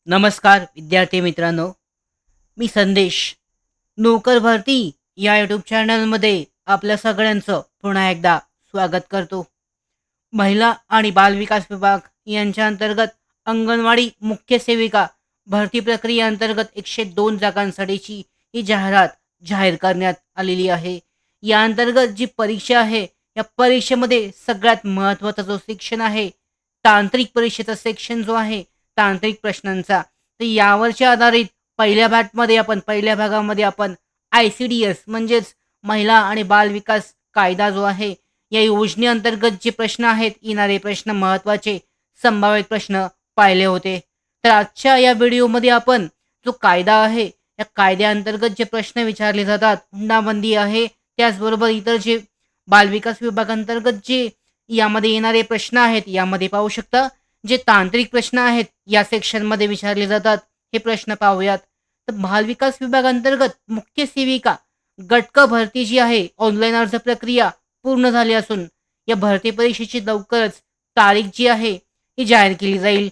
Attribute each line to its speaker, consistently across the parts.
Speaker 1: नमस्कार विद्यार्थी मित्रांनो, मी संदेश. नोकर भरती या यूट्यूब चॅनलमध्ये आपल्या सगळ्यांचं पुन्हा एकदा स्वागत करतो. महिला आणि बालविकास विभाग यांच्या अंतर्गत अंगणवाडी मुख्य सेविका भरती प्रक्रियेअंतर्गत 102 जागांसाठीची ही जाहिरात जाहीर करण्यात आलेली आहे. या अंतर्गत जी परीक्षा आहे, या परीक्षेमध्ये सगळ्यात महत्त्वाचा जो सेक्शन आहे, तांत्रिक परीक्षेचा सेक्शन जो आहे, तांत्रिक प्रश्नांचा, तर यावरच्या आधारित पहिल्या भागामध्ये आपण ICDS म्हणजेच महिला आणि बाल विकास कायदा जो आहे, या योजनेअंतर्गत जे प्रश्न आहेत, येणारे प्रश्न महत्त्वाचे संभाव्य प्रश्न पाहिले होते. तर आजच्या या व्हिडिओमध्ये आपण जो कायदा आहे, या कायद्याअंतर्गत जे प्रश्न विचारले जातात, हुंडाबंदी आहे, त्याचबरोबर इतर जे बालविकास विभागांतर्गत जे यामध्ये येणारे प्रश्न आहेत, यामध्ये पाहू शकता जे तांत्रिक प्रश्न आहेत, या सेक्शनमध्ये विचारले जातात. हे प्रश्न पाहूयात. तर बालविकास विभागांतर्गत मुख्य सेविका गटक भरती जी आहे, ऑनलाईन अर्ज प्रक्रिया पूर्ण झाली असून या भरती परीक्षेची लवकरच तारीख जी आहे, ही जाहीर केली जाईल.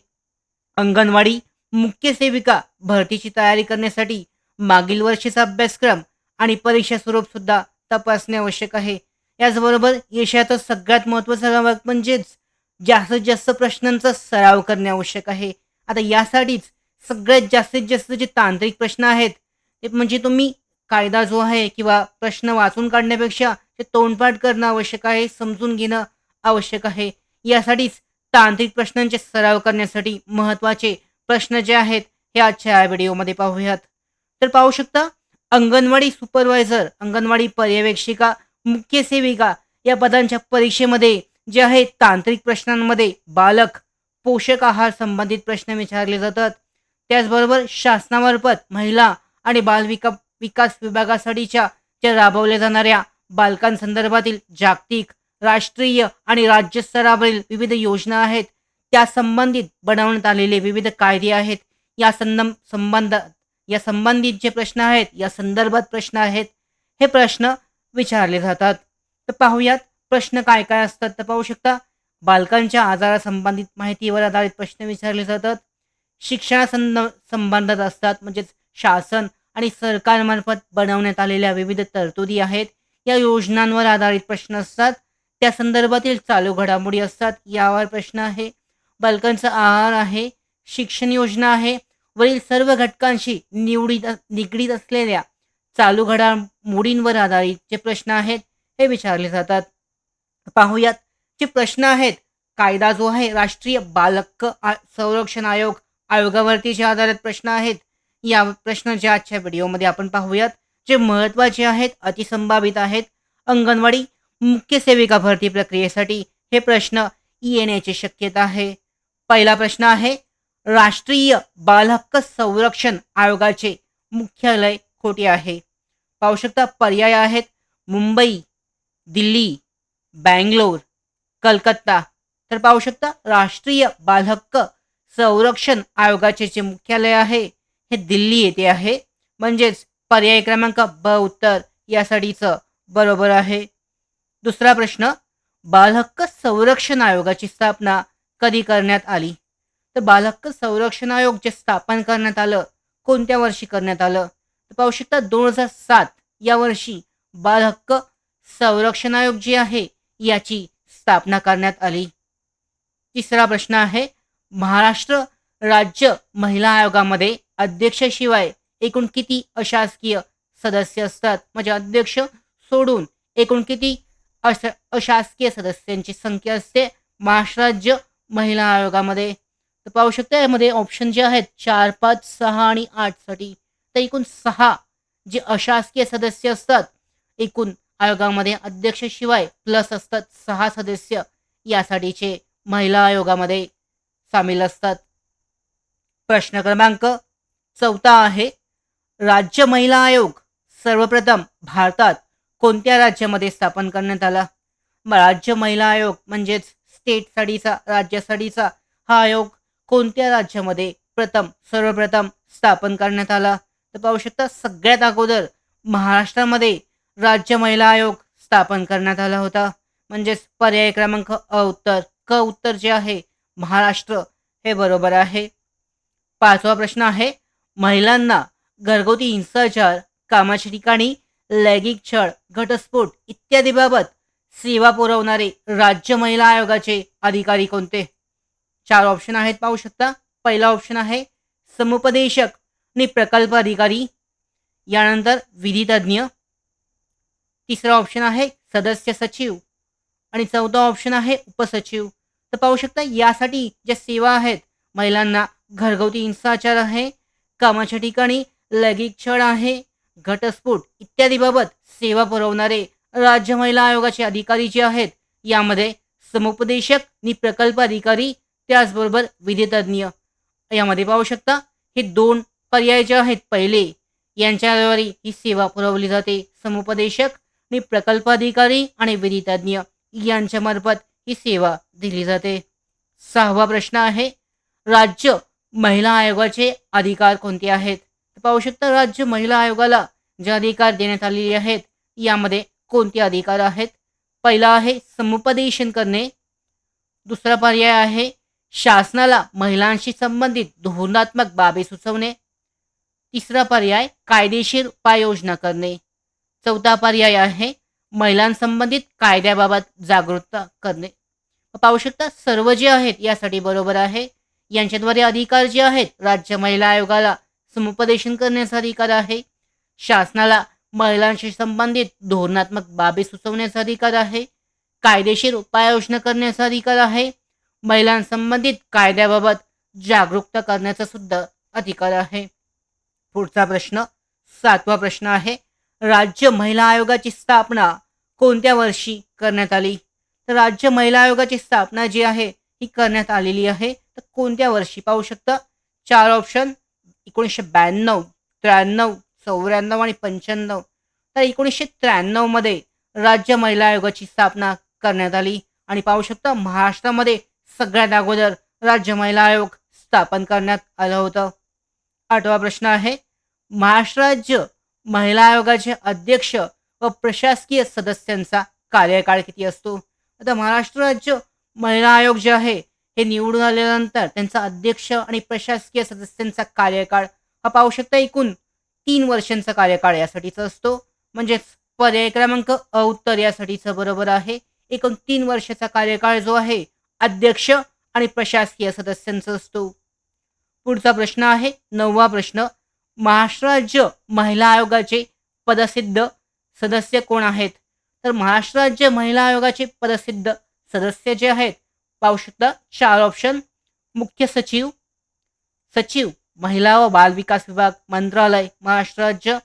Speaker 1: अंगणवाडी मुख्य सेविका भरतीची तयारी करण्यासाठी मागील वर्षीचा अभ्यासक्रम आणि परीक्षा स्वरूप सुद्धा तपासणे आवश्यक आहे. याचबरोबर यशाचा सगळ्यात महत्त्वाचा भाग म्हणजेच जास्तीत जास्त प्रश्नांचा सराव करणे आवश्यक आहे. आता यासाठीच सगळ्यात जास्तीत जास्त जे तांत्रिक प्रश्न आहेत, ते म्हणजे तुम्ही कायदा जो आहे किंवा प्रश्न वाचून काढण्यापेक्षा ते तोंडपाठ करणं आवश्यक आहे, समजून घेणं आवश्यक आहे. यासाठीच तांत्रिक प्रश्नांचे सराव करण्यासाठी महत्त्वाचे प्रश्न जे आहेत, हे आजच्या या व्हिडिओमध्ये पाहूयात. तर पाहू शकता, अंगणवाडी सुपरवायझर, अंगणवाडी पर्यवेक्षिका, मुख्य सेविका या पदांच्या परीक्षेमध्ये जे आहे तांत्रिक प्रश्नांमध्ये बालक, पोषक आहार संबंधित प्रश्न विचारले जातात. त्याचबरोबर शासनामार्फत महिला आणि विकास विभागासाठीच्या ज्या राबवल्या जाणाऱ्या बालकांसंदर्भातील जागतिक, राष्ट्रीय आणि राज्य स्तरावरील विविध योजना आहेत, त्या संबंधित बनवण्यात आलेले विविध कायदे आहेत. या संबंधित जे प्रश्न आहेत, या संदर्भात प्रश्न आहेत, हे प्रश्न विचारले जातात. तर पाहूयात प्रश्न काय काय असतात. तर पाहू शकता, बालकांच्या आजारासंबंधित माहितीवर आधारित प्रश्न विचारले जातात. संबंधात असतात, म्हणजेच शासन आणि सरकारमार्फत बनवण्यात आलेल्या विविध तरतुदी आहेत, या योजनांवर आधारित प्रश्न असतात. त्या संदर्भातील चालू घडामोडी असतात, यावर प्रश्न आहे. बालकांचा आहार आहे, शिक्षण योजना आहे, वरील सर्व घटकांशी निगडीत असलेल्या चालू घडामोडींवर आधारित जे प्रश्न आहेत, हे विचारले जातात. पाहूयात जे प्रश्न आहेत. कायदा जो आहे, राष्ट्रीय संरक्षण आयोगावरती जे आधारित प्रश्न आहेत, या प्रश्नाच्या आजच्या व्हिडिओमध्ये आपण पाहूयात. जे महत्त्वाचे आहेत, अतिसंभावित आहेत. अंगणवाडी मुख्य सेविका भरती प्रक्रियेसाठी हे प्रश्न येण्याची शक्यता आहे. पहिला प्रश्न आहे, राष्ट्रीय बालहक्क संरक्षण आयोगाचे मुख्यालय कोठे आहे? पाहू शकता, पर्याय आहेत मुंबई, दिल्ली, बँगलोर, कलकत्ता. तर पाहू शकता, राष्ट्रीय बालहक्क संरक्षण आयोगाचे जे मुख्यालय आहे, हे दिल्ली येथे आहे. म्हणजेच पर्याय क्रमांक ब उत्तर यासाठीचं बरोबर आहे. दुसरा प्रश्न, बालहक्क संरक्षण आयोगाची स्थापना कधी करण्यात आली? तर बालहक्क संरक्षण आयोग जे स्थापन करण्यात आलं, कोणत्या वर्षी करण्यात आलं? तर पाहू शकता, 2007 या वर्षी बालहक्क संरक्षण आयोग जे आहे, याची स्थापना करण्यात आली. तिसरा प्रश्न आहे, महाराष्ट्र राज्य महिला आयोगामध्ये अध्यक्षशिवाय एकूण किती अशासकीय सदस्य असतात? म्हणजे अध्यक्ष सोडून एकूण किती अशासकीय सदस्यांची संख्या असते महाराष्ट्र राज्य महिला आयोगामध्ये? तर पाहू शकता, यामध्ये ऑप्शन जे आहेत 4, 5, 6 आणि 8 साठी. तर एकूण 6 जे अशासकीय सदस्य असतात एकूण आयोगामध्ये, अध्यक्षशिवाय प्लस असतात 6 सदस्य, यासाठीचे महिला आयोगामध्ये सामील असतात. प्रश्न क्रमांक 4 आहे, राज्य महिला आयोग सर्वप्रथम भारतात कोणत्या राज्यामध्ये स्थापन करण्यात आला? राज्य महिला आयोग म्हणजेच राज्यासाठीचा हा आयोग कोणत्या राज्यामध्ये सर्वप्रथम स्थापन करण्यात आला? तर पाहू शकता, सगळ्यात अगोदर महाराष्ट्रामध्ये राज्य महिला आयोग स्थापन करण्यात आला होता. म्हणजेच पर्याय क्रमांक क उत्तर जे आहे महाराष्ट्र, हे बरोबर आहे. पाचवा प्रश्न आहे, महिलांना घरगुती हिंसाचार, कामाच्या ठिकाणी लैंगिक छळ, घटस्फोट इत्यादीबाबत सेवा पुरवणारे राज्य महिला आयोगाचे अधिकारी कोणते? चार ऑप्शन आहेत, पाहू शकता. पहिला ऑप्शन आहे समुपदेशक आणि प्रकल्प अधिकारी, यानंतर विधी तज्ज्ञ, तिसरा ऑप्शन आहे सदस्य सचिव आणि चौथा ऑप्शन आहे उपसचिव. तर पाहू शकता यासाठी ज्या सेवा आहेत, महिलांना घरगुती हिंसाचार आहे, कामाच्या ठिकाणी लैंगिक छळ आहे, घटस्फोट इत्यादीबाबत सेवा पुरवणारे राज्य महिला आयोगाचे अधिकारी जे आहेत, यामध्ये समुपदेशक आणि प्रकल्प अधिकारी, त्याचबरोबर विधितज्ञ. यामध्ये पाहू शकता हे दोन पर्याय जे आहेत पहिले, यांच्याद्वारे ही सेवा पुरवली जाते. समुपदेशक आणि प्रकल्प अधिकारी आणि विधितज्ञ यांच्यामार्फत ही सेवा दिली जाते. सहावा प्रश्न आहे, राज्य महिला आयोगाचे अधिकार कोणते आहेत? तर पाहू शकता राज्य महिला आयोगाला जे अधिकार देण्यात आलेले आहेत, यामध्ये कोणते अधिकार आहेत? पहिला आहे समुपदेशन करणे, दुसरा पर्याय आहे शासनाला महिलांशी संबंधित धोरणात्मक बाबी सुचवणे, तिसरा पर्याय कायदेशीर उपाययोजना करणे, चौथा पर्याय आहे महिलांसंबंधित कायद्याबाबत जागरूकता करणे. पाहू शकता सर्व जे आहेत यासाठी बरोबर आहे. यांच्याद्वारे अधिकार जे आहेत, राज्य महिला आयोगाला समुपदेशन करण्याचा अधिकार आहे, शासनाला महिलांशी संबंधित धोरणात्मक बाबी सुचवण्याचा अधिकार आहे, कायदेशीर उपाययोजना करण्याचा अधिकार आहे, महिलांसंबंधित कायद्याबाबत जागरूकता करण्याचा सुद्धा अधिकार आहे. पुढचा प्रश्न, सातवा प्रश्न आहे, राज्य महिला आयोगाची स्थापना कोणत्या वर्षी करण्यात आली? तर राज्य महिला आयोगाची स्थापना जी आहे ही करण्यात आलेली आहे, तर कोणत्या वर्षी? पाहू शकता चार ऑप्शन, 1992, 93, 94 आणि 95. तर 1993 मध्ये राज्य महिला आयोगाची स्थापना करण्यात आली आणि पाहू शकता महाराष्ट्रामध्ये सगळ्यात अगोदर राज्य महिला आयोग स्थापन करण्यात आलं होतं. आठवा प्रश्न आहे, महाराष्ट्र राज्य महिला आयोगाचे अध्यक्ष व प्रशासकीय सदस्यांचा कार्यकाळ किती असतो? आता महाराष्ट्र राज्य महिला आयोग जे आहे हे निवडून आल्यानंतर त्यांचा अध्यक्ष आणि प्रशासकीय सदस्यांचा कार्यकाळ हा पाहू शकता एकूण 3 वर्षांचा कार्यकाळ यासाठीचा असतो. म्हणजेच पर्याय क्रमांक अ उत्तर यासाठीचं बरोबर आहे. एकूण 3 वर्षाचा कार्यकाळ जो आहे अध्यक्ष आणि प्रशासकीय सदस्यांचा असतो. पुढचा प्रश्न आहे 9वा प्रश्न, महाराष्ट्र राज्य महिला आयोगाचे पदसिद्ध सदस्य कोण आहेत? तर महाराष्ट्र राज्य महिला आयोगाचे पदसिद्ध सदस्य जे आहेत, पाहू शकता चार ऑप्शन, मुख्य सचिव, सचिव महिला व बाल विकास विभाग, मंत्रालय, महाराष्ट्र राज्य,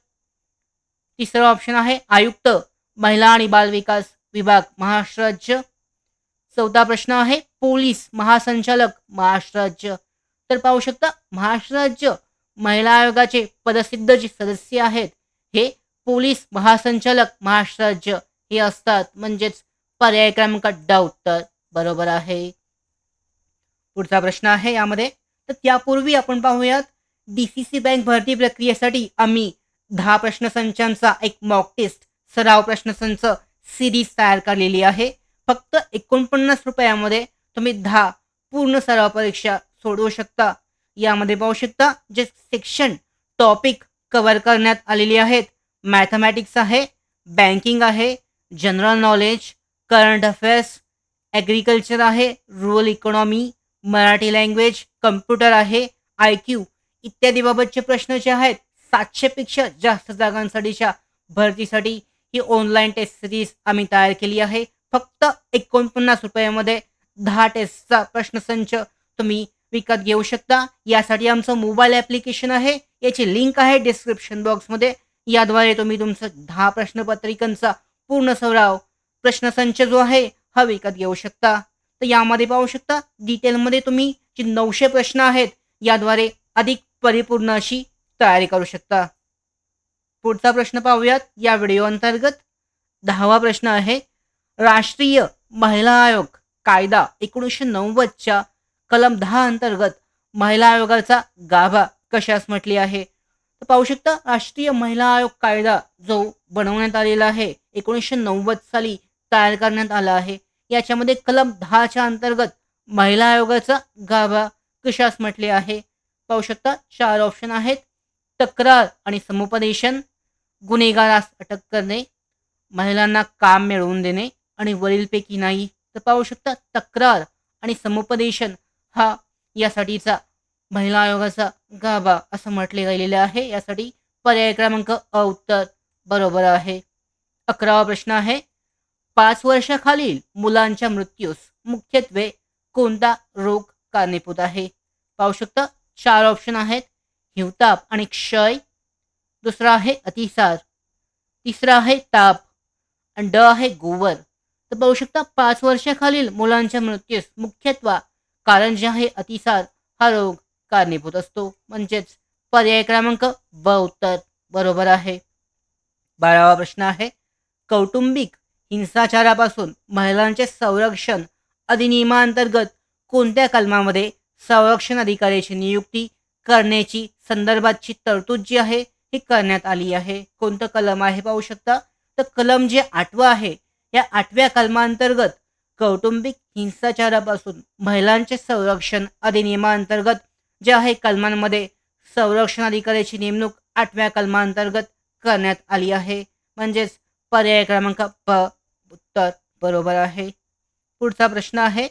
Speaker 1: तिसरा ऑप्शन आहे आयुक्त महिला आणि बाल विकास विभाग, महाराष्ट्र राज्य, चौथा प्रश्न आहे पोलीस महासंचालक, महाराष्ट्र राज्य. तर पाहू शकता महाराष्ट्र राज्य महिला आयोगाचे पदसिद्ध जे सदस्य आहेत हे पोलीस महासंचालक, महाराष्ट्र राज्य हे असतात. म्हणजेच पर्याय क्रमांक ड उत्तर बरोबर आहे. पुढचा प्रश्न आहे यामध्ये, तर त्यापूर्वी आपण पाहूयात DCC बँक भरती प्रक्रियेसाठी आम्ही 10 प्रश्नसंचांचा एक मॉक टेस्ट सराव प्रश्नसंच सिरीज तयार केलेली आहे. फक्त 49 रुपयामध्ये तुम्ही 10 पूर्ण सराव परीक्षा सोडवू शकता. यामध्ये पाहू शकता जे सेक्शन टॉपिक कव्हर करण्यात आलेली आहेत, मॅथमॅटिक्स आहे, बँकिंग आहे, general knowledge, current affairs, agriculture आहे, rural economy, Marathi language, computer आहे, IQ इत्यादी बाबतचे प्रश्न जे आहेत 700 पेक्षा जास्त जागांसाठीच्या भरतीसाठी ही ऑनलाईन टेस्ट सिरीज आम्ही तयार केली आहे. फक्त 49 रुपयामध्ये 10 टेस्टचा प्रश्नसंच तुम्ही विकत घेऊ शकता. यासाठी आमचं मोबाईल ॲप्लिकेशन आहे, याची लिंक आहे डिस्क्रिप्शन बॉक्समध्ये. याद्वारे तुम्ही तुमचं 10 प्रश्नपत्रिकांचा पूर्ण सराव प्रश्नसंच जो आहे हा विकत घेऊ शकता. तर यामध्ये पाहू शकता डिटेलमध्ये तुम्ही जे 900 प्रश्न आहेत याद्वारे अधिक परिपूर्ण अशी तयारी करू शकता. पुढचा प्रश्न पाहूयात या व्हिडिओ अंतर्गत. 10वा प्रश्न आहे, राष्ट्रीय महिला आयोग कायदा 1990च्या कलम 10 अंतर्गत महिला आयोगाचा गाभा कशास म्हटली आहे? तर पाहू शकता राष्ट्रीय महिला आयोग कायदा जो बनवण्यात आलेला आहे 1990 साली तयार करण्यात आला आहे. याच्यामध्ये कलम 10च्या अंतर्गत महिला आयोगाचा गाभा कशास म्हटले आहे? पाहू शकता 4 ऑप्शन आहेत. तक्रार आणि समुपदेशन, गुन्हेगारास अटक करणे, महिलांना काम मिळवून देणे आणि वरीलपैकी नाही. तर पाहू शकता तक्रार आणि समुपदेशन हा यासाठीचा महिला आयोगाचा गाभा असं म्हटले गेलेले आहे. यासाठी पर्याय क्रमांक अ उत्तर बरोबर आहे. 11वा प्रश्न आहे. 5 वर्षाखालील मुलांच्या मृत्यूस मुख्यत्वे कोणता रोग कारणीभूत आहे? पाहू शकता 4 ऑप्शन आहेत. हिवताप आणि क्षय, दुसरा आहे अतिसार, तिसरा आहे ताप आणि ड आहे गोवर. तर पाहू शकता 5 वर्षाखालील मुलांच्या मृत्यूस मुख्यत्वे कारण जे आहे अतिसार हा रोग कारणीभूत असतो. म्हणजेच पर्याय क्रमांक ब उत्तर बरोबर आहे. 12वा प्रश्न आहे. कौटुंबिक हिंसाचारापासून महिलांचे संरक्षण अधिनियमांतर्गत कोणत्या कलमामध्ये संरक्षण अधिकाऱ्याची नियुक्ती करण्याची संदर्भातची तरतूद जी आहे ही करण्यात आली आहे? कोणतं कलम आहे पाहू शकता. तर कलम जे 8वं आहे, या 8व्या कलमांतर्गत कौटुंबिक हिंसाचारापासून महिलांचे संरक्षण अधिनियमांतर्गत जे आहे कलमांमध्ये संरक्षण अधिकाऱ्याची नेमणूक 8व्या कलमांतर्गत करण्यात आली आहे. म्हणजेच पर्याय क्रमांक प उत्तर बरोबर आहे. पुढचा प्रश्न आहे.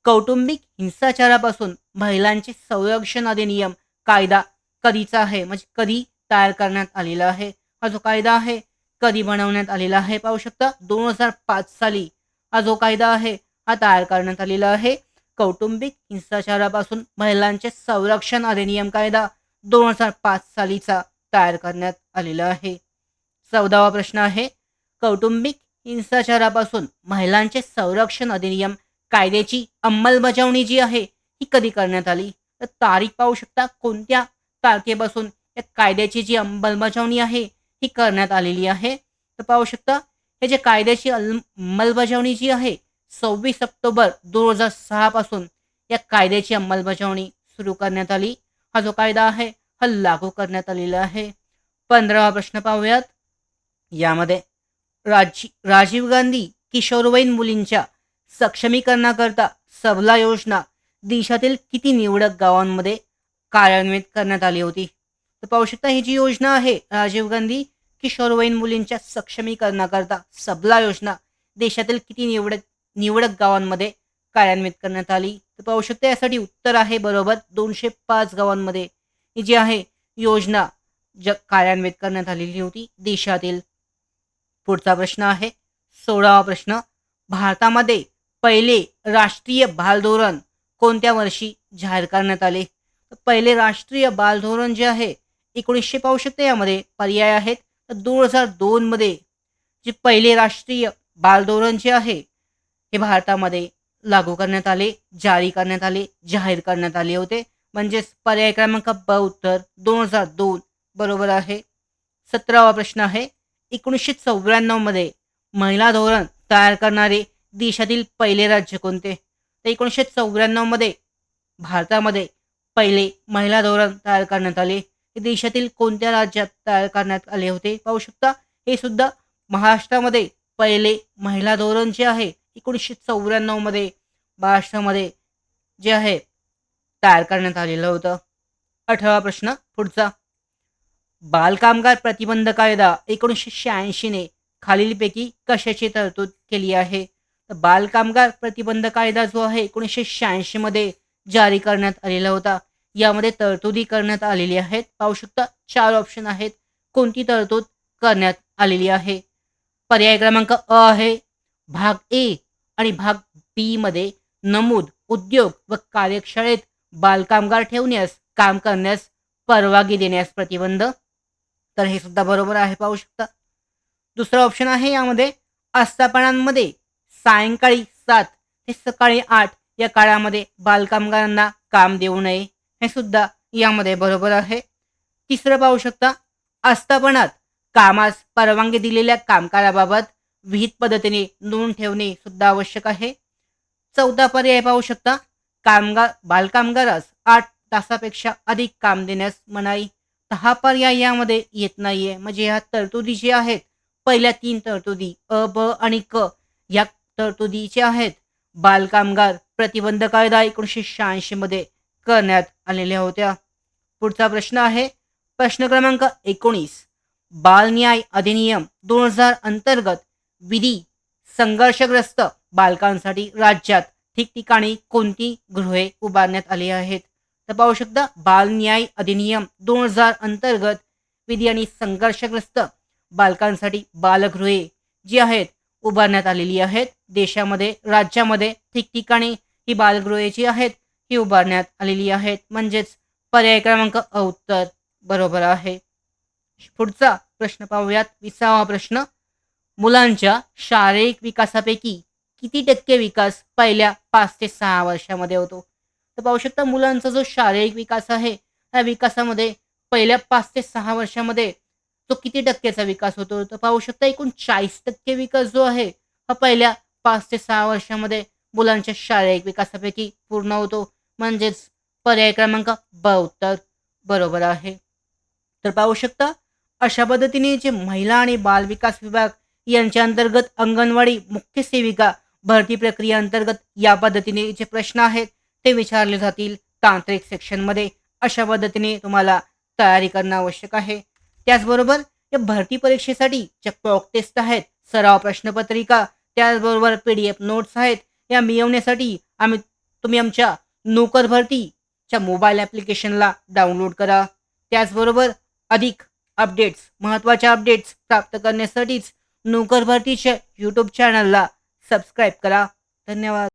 Speaker 1: कौटुंबिक हिंसाचारापासून महिलांचे संरक्षण अधिनियम कायदा कधीचा आहे? म्हणजे कधी तयार करण्यात आलेला आहे? हा जो कायदा आहे कधी बनवण्यात आलेला आहे? पाहू शकता 2005 साली हा जो कायदा आहे हा तयार करण्यात आलेला आहे. कौटुंबिक हिंसाचारापासून महिलांचे संरक्षण अधिनियम कायदा 2005 सालीचा तयार करण्यात आलेला आहे. 14वा प्रश्न आहे. कौटुंबिक हिंसाचारापासून महिलांचे संरक्षण अधिनियम कायद्याची अंमलबजावणी जी आहे ही कधी करण्यात आली? तर तारीख पाहू शकता कोणत्या तारखेपासून या कायद्याची जी अंमलबजावणी आहे ही करण्यात आलेली आहे. तर पाहू शकता हे जे कायद्याची अंमलबजावणी जी आहे 26 ऑक्टोबर 2006 पासून या कायद्याची अंमलबजावणी सुरू करण्यात आली. हा जो कायदा आहे हा लागू करण्यात आलेला आहे. 15वा प्रश्न पाहूयात. यामध्ये राजीव गांधी किशोरवयीन मुलींच्या सक्षमीकरणाकरता सबला योजना देशातील किती निवडक गावांमध्ये कार्यान्वित करण्यात आली होती? तर पाहू शकता ही जी योजना आहे राजीव गांधी किशोरवयीन मुलींच्या सक्षमीकरणाकरता सबला योजना देशातील किती निवडक निवडक गावांमध्ये कार्यान्वित करण्यात आली? तर पाहू शकता यासाठी उत्तर आहे बरोबर 205 गावांमध्ये ही जी आहे योजना कार्यान्वित करण्यात आलेली होती देशातील. पुढचा प्रश्न आहे 16वा प्रश्न. भारतामध्ये पहिले राष्ट्रीय बाल धोरण कोणत्या वर्षी जाहीर करण्यात आले? तर पहिले राष्ट्रीय बाल धोरण जे आहे 1900 पाहू शकते. यामध्ये पर्याय आहेत. तर 2002 मध्ये जे पहिले राष्ट्रीय बाल धोरण जे आहे हे भारतामध्ये लागू करण्यात आले, जारी करण्यात आले, जाहीर करण्यात आले होते. म्हणजेच पर्याय क्रमांक ब उत्तर 2002 बरोबर आहे. 17वा प्रश्न आहे. 1994 मध्ये महिला धोरण तयार करणारे देशातील पहिले राज्य कोणते? तर 1994 मध्ये भारतामध्ये पहिले महिला धोरण तयार करण्यात आले. हे देशातील कोणत्या राज्यात तयार करण्यात आले होते? पाहू शकता हे सुद्धा महाराष्ट्रामध्ये पहिले महिला धोरण जे आहे 1994 मध्ये महाराष्ट्रामध्ये जे आहे तयार करण्यात आलेलं होतं. 18वा प्रश्न पुढचा. बालकामगार प्रतिबंध कायदा 1986 ने खालीलपैकी कशाची तरतूद केली आहे? तर बालकामगार प्रतिबंध कायदा जो आहे 1986 मध्ये जारी करण्यात आलेला होता. यामध्ये तरतुदी करण्यात आलेली आहेत. पाहू शकता 4 ऑप्शन आहेत. कोणती तरतूद करण्यात आलेली आहे? पर्याय क्रमांक अ आहे. भाग ए आणि भाग बी मध्ये नमूद उद्योग व कार्यशाळेत बालकामगार ठेवण्यास काम करण्यास परवानगी देण्यास प्रतिबंध. तर हे सुद्धा बरोबर आहे पाहू शकता. दुसरा ऑप्शन आहे यामध्ये आस्थापनांमध्ये सायंकाळी 7 ते सकाळी 8 या काळामध्ये बालकामगारांना काम देऊ नये. हे सुद्धा यामध्ये बरोबर आहे. तिसरं पाहू शकता आस्थापनात कामास परवानगी दिलेल्या कामगाराबाबत विहित पद्धतीने नोंद ठेवणे सुद्धा आवश्यक आहे. चौथा पर्याय पाहू शकता बालकामगारास 8 तासापेक्षा अधिक काम देण्यास मनाई. तर हा पर्याय यामध्ये येत नाहीये. म्हणजे ह्या तरतुदी जी आहेत पहिल्या 3 तरतुदी अ, ब आणि क या तरतुदी ज्या आहेत बालकामगार प्रतिबंध कायदा 1986 मध्ये करण्यात आलेल्या होत्या. पुढचा प्रश्न आहे प्रश्न क्रमांक 19. बाल न्याय अधिनियम 2000 अंतर्गत विधी संघर्षग्रस्त बालकांसाठी राज्यात ठिकठिकाणी कोणती गृहे उभारण्यात आली आहेत? तर पाहू शकता बाल न्याय अधिनियम 2000 अंतर्गत विधी आणि संघर्षग्रस्त बालकांसाठी बालगृहे जी आहेत उभारण्यात आलेली आहेत. देशामध्ये राज्यामध्ये ठिकठिकाणी ही बालगृहे जी आहेत ही उभारण्यात आलेली आहेत. म्हणजेच पर्याय क्रमांक अ उत्तर बरोबर आहे. पुढचा प्रश्न पाहूयात. 20वा प्रश्न. मुलांच्या शारीरिक विकासापैकी किती टक्के विकास पहिल्या 5 ते 6 वर्षामध्ये होतो? तर पाहू शकता मुलांचा जो शारीरिक विकास आहे त्या विकासामध्ये पहिल्या 5 ते 6 वर्षामध्ये तो किती टक्क्याचा विकास होतो? तर पाहू शकता एकूण 40% विकास जो आहे हा पहिल्या 5 ते 6 वर्षामध्ये मुलांच्या शारीरिक विकासापैकी पूर्ण होतो. म्हणजेच पर्याय क्रमांक ब उत्तर बरोबर आहे. तर पाहू शकता अशा पद्धतीने जे महिला आणि बाल विकास विभाग यांच्या अंतर्गत अंगणवाडी मुख्य सेविका भरती प्रक्रिया अंतर्गत या पद्धतीने जे प्रश्न आहेत ते विचारले जातील तांत्रिक सेक्शनमध्ये. अशा पद्धतीने तुम्हाला तयारी करणं आवश्यक आहे. त्याचबरोबर या भरती परीक्षेसाठी जे मॉक टेस्ट आहेत, सराव प्रश्नपत्रिका, त्याचबरोबर PDF नोट्स आहेत या मिळवण्यासाठी तुम्ही आमच्या नोकर भरतीच्या मोबाईल ॲप्लिकेशनला डाउनलोड करा. त्याचबरोबर अधिक अपडेट्स, महत्त्वाच्या अपडेट्स प्राप्त करण्यासाठीच नोकर भरतीच्या यूट्यूब चॅनलला सबस्क्राईब करा. धन्यवाद.